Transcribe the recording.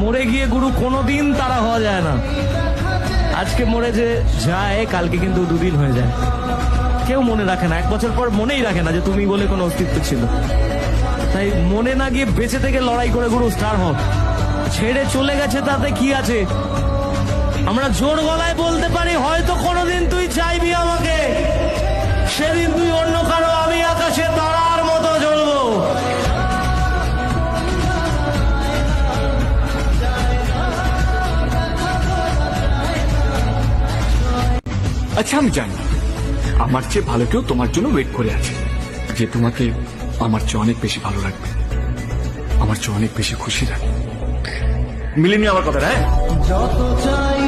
মরে গিয়ে গুরু কোনোদিন তারা হওয়া যায় না। আজকে মরে যে যায়, কালকে কিন্তু দুদিন হয়ে যায়। কেউ মনে রাখে না, 1 বছর পর মনেই রাখে না যে তুমি বলে কোনো অস্তিত্ব ছিল। তাই মনে না গিয়ে বেঁচে থেকে লড়াই করে গুরু স্টার হোক। ছেড়ে চলে গেছে তাতে কি আছে? আমরা জোর গলায় বলতে পারি, হয়তো কোনোদিন তুই চাইবি আমাকে, সেদিন তুই অন্য কারো, আমি আকাশে তারার মতো জ্বলবো। আচ্ছা, আমি জানি আমার চেয়ে ভালো কেউ তোমার জন্য ওয়েট করে আছে, যে তোমাকে আমার চেয়ে অনেক বেশি ভালো লাগবে, আমার চেয়ে অনেক বেশি খুশি রাখবে। মিলিনি আমার কথাটা? হ্যাঁ, যত চাই